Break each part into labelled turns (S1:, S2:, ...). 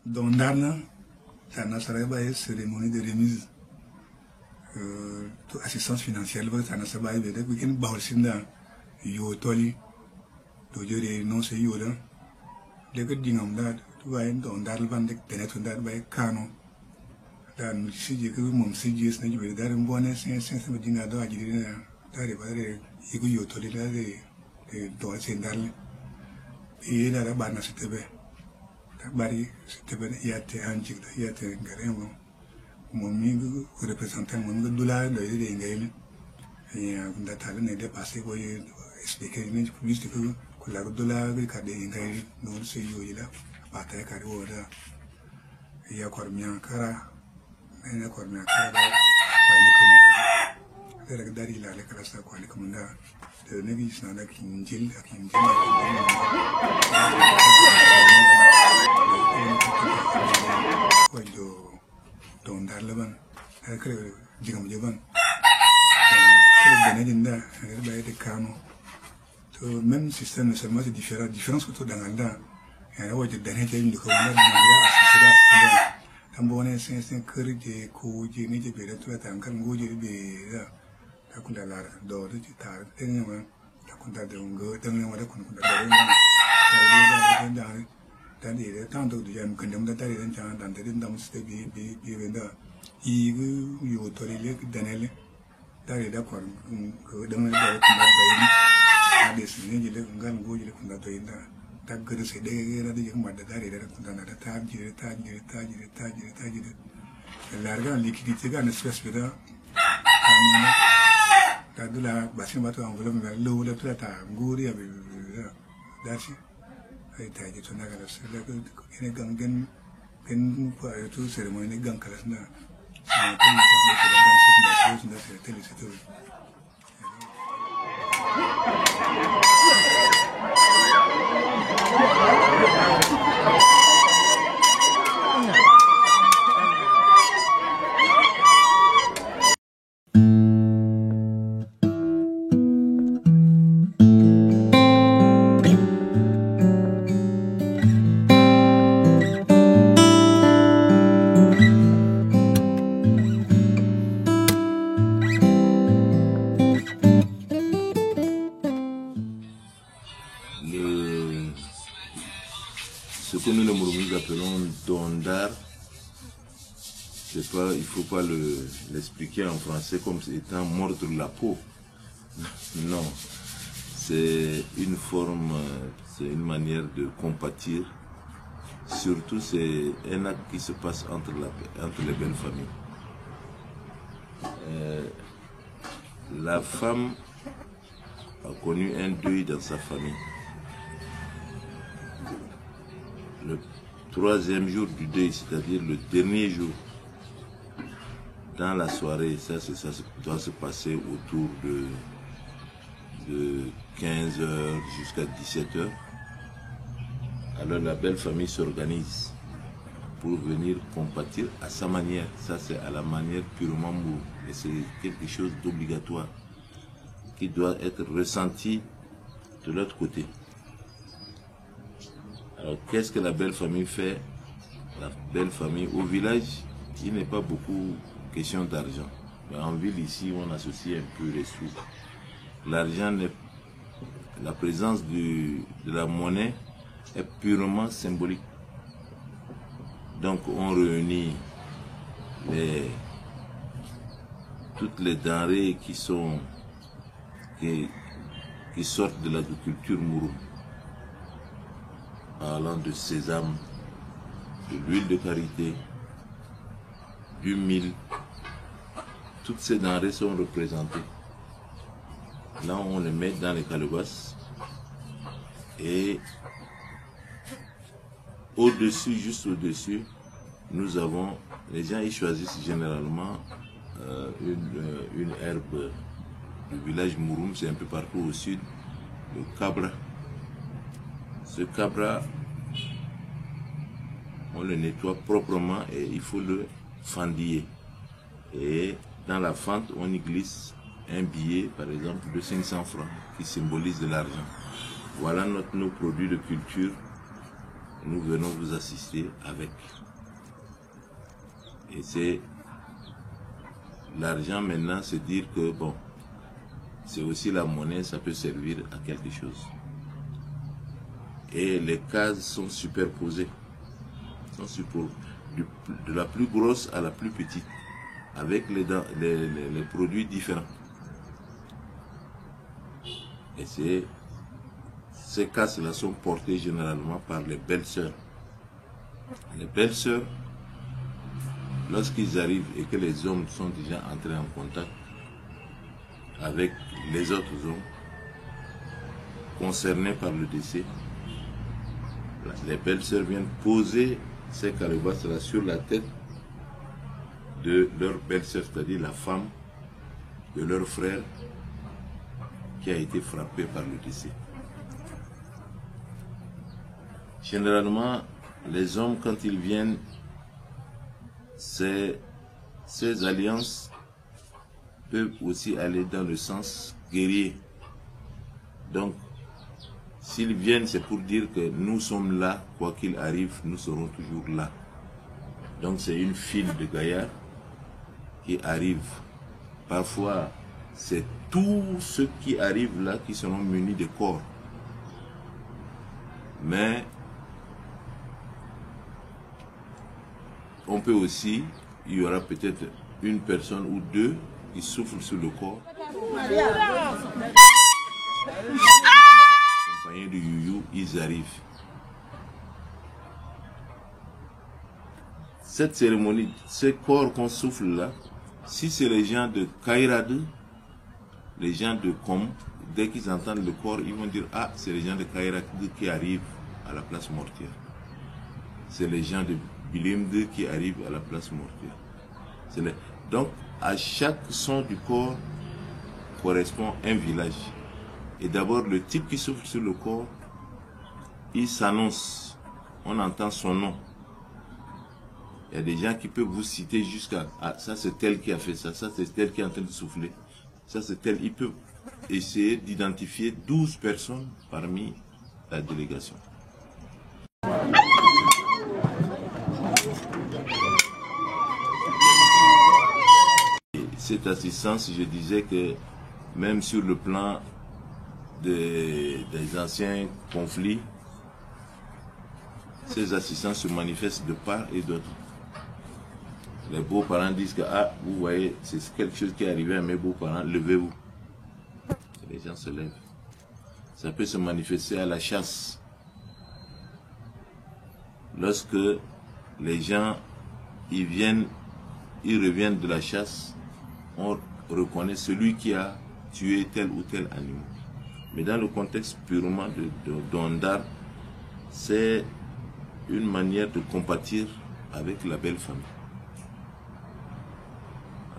S1: Dans Darna, ça n'a pas été cérémonie de remise. Assistance financière, ça n'a pas été de week-end. Baosinda, yo toli, to jere non se yo da. Les que dingam da, tu vas dans Darban de Teneton da by Kano. Dan si je que mon si je ne veux dar un bon sens me dinga do ajiri na. Tare bare igu yo toli da de do sendarle. Et là bas na setebe. Bari setebe yate anjik da yate ngaremo. Mon migu représentant mon dollar de ngaile. Et on a talé de passer pour expliquer une plus que la dollar que cadre ngaile non se yo ila bataille cadre oda. Et à Cormian Kara, et à Cormian Kara, quoi les dari la classe quoi les commandants de Nevis n'a qu'une gil à qui don darlaban que digamos llevan que de de Kano to même système seulement c'est différent différence que tout dans l'anda et là ouais de dernier de commandant de tambone sen kër je ko je ni je be da to ta kan goje be da ta kun da la do da ti ta den ma ta kun da ngo den ma da kun da da ni da tan do de kan da da den ta dan da den da mus te bi da i yo to le danele da da ko ko den da kun da da ni da ni je ngan goje kun da da Tagger se de era de ma da dare da kundana da tajire larga liquidité ga na space da ta dula basin bato angulo me lo la ta nguri ya da shi ai ta ji tuna ga se da ko ne gangan ken ko ay to ceremony ne gan kala na ko ta da se tele se to
S2: Ce que nous les Mouroumis appelons dondar, c'est pas, il ne faut pas l'expliquer en français comme étant mordre la peau. Non, c'est une forme, c'est une manière de compatir. Surtout, c'est un acte qui se passe entre les belles familles. La femme a connu un deuil dans sa famille. Le troisième jour du deuil, c'est-à-dire le dernier jour, dans la soirée, ça doit se passer autour de 15h jusqu'à 17h. Alors la belle famille s'organise pour venir compatir à sa manière. Ça, c'est à la manière purement mourou. Et c'est quelque chose d'obligatoire qui doit être ressenti de l'autre côté. Alors, qu'est-ce que la belle famille fait? La belle famille, au village, il n'est pas beaucoup question d'argent. Mais en ville, ici, on associe un peu les sous. L'argent, la présence de la monnaie est purement symbolique. Donc, on réunit toutes les denrées qui sortent de l'agriculture mourou. Parlant de sésame, de l'huile de karité, du mil, toutes ces denrées sont représentées. Là, on les met dans les calebasses et au-dessus, juste au-dessus, nous avons, les gens y choisissent généralement une herbe du village Mouroum, c'est un peu partout au sud, le cabra. Ce cabra, on le nettoie proprement et il faut le fendiller. Et dans la fente, on y glisse un billet, par exemple, de 500 francs, qui symbolise de l'argent. Voilà nos produits de culture nous venons vous assister avec. Et c'est l'argent maintenant, c'est dire que bon, c'est aussi la monnaie, ça peut servir à quelque chose. Et les cases sont superposées, de la plus grosse à la plus petite, avec les produits différents. Et ces cases-là sont portées généralement par les belles-sœurs. Les belles-sœurs, lorsqu'ils arrivent et que les hommes sont déjà entrés en contact avec les autres hommes concernés par le décès, les belles-sœurs viennent poser ces calebasses-là sur la tête de leur belle-sœur, c'est-à-dire la femme de leur frère qui a été frappé par le décès. Généralement, les hommes, quand ils viennent, ces alliances peuvent aussi aller dans le sens guerrier. Donc, s'ils viennent, c'est pour dire que nous sommes là, quoi qu'il arrive, nous serons toujours là. Donc c'est une file de gaillards qui arrivent. Parfois, c'est tous ceux qui arrivent là qui seront munis de corps. Mais on peut aussi, il y aura peut-être une personne ou deux qui soufflent sur le corps. Accompagnés de Youyou, ils arrivent. Cette cérémonie, ces corps qu'on souffle là, si c'est les gens de Kairade, les gens de Kom, dès qu'ils entendent le corps, ils vont dire « Ah, c'est les gens de Kairade qui arrivent à la place mortuaire. C'est les gens de Bilimde qui arrivent à la place mortuaire. » Donc, à chaque son du corps correspond un village. Et d'abord, le type qui souffle sur le corps, il s'annonce. On entend son nom. Il y a des gens qui peuvent vous citer jusqu'à « Ah, ça c'est tel qui a fait ça, ça c'est tel qui est en train de souffler, ça c'est tel. » Ils peuvent essayer d'identifier 12 personnes parmi la délégation. Et cette assistance, je disais que même sur le plan des anciens conflits, ces assistances se manifestent de part et d'autre. Les beaux-parents disent que, ah, vous voyez, c'est quelque chose qui est arrivé à mes beaux-parents, levez-vous. Les gens se lèvent. Ça peut se manifester à la chasse. Lorsque les gens, ils reviennent de la chasse, on reconnaît celui qui a tué tel ou tel animal. Mais dans le contexte purement d'Ondar, c'est une manière de compatir avec la belle famille.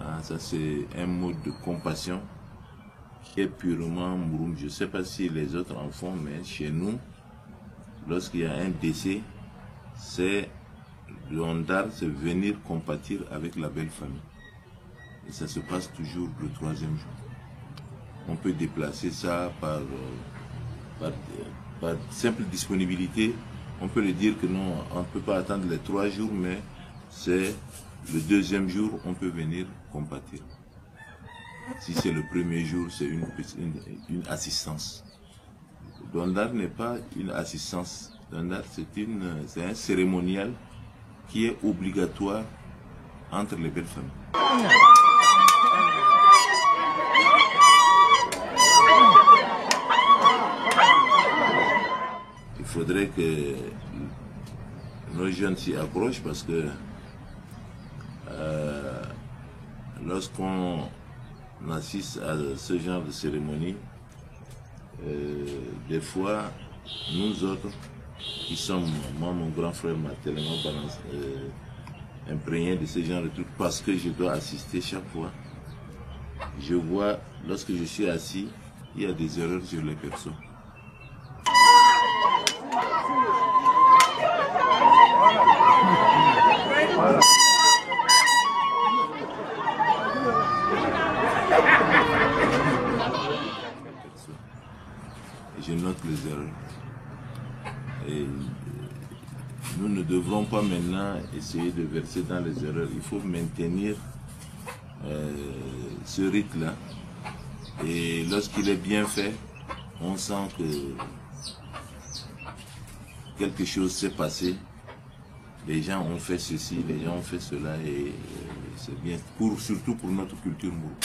S2: Ah, ça c'est un mode de compassion qui est purement mouroum. Je ne sais pas si les autres en font, mais chez nous, lorsqu'il y a un décès, c'est l'ondar, c'est venir compatir avec la belle famille. Et ça se passe toujours le 3e jour. On peut déplacer ça par simple disponibilité. On peut le dire que non, on ne peut pas attendre les 3 jours, mais c'est le 2e jour, on peut venir compatir. Si c'est le 1er jour, c'est une assistance. L'ondar n'est pas une assistance. L'ondar, c'est un cérémonial qui est obligatoire entre les belles familles. Il faudrait que nos jeunes s'y approchent parce que lorsqu'on assiste à ce genre de cérémonie, des fois, nous autres, qui sommes, moi mon grand frère m'a tellement imprégné de ce genre de trucs parce que je dois assister chaque fois. Je vois, lorsque je suis assis, il y a des erreurs sur les personnes. Voilà. Et je note les erreurs. Et devrons pas maintenant essayer de verser dans les erreurs. Il faut maintenir ce rite-là. Et lorsqu'il est bien fait, on sent que quelque chose s'est passé. Les gens ont fait ceci, les gens ont fait cela, et c'est bien, surtout pour notre culture mourou.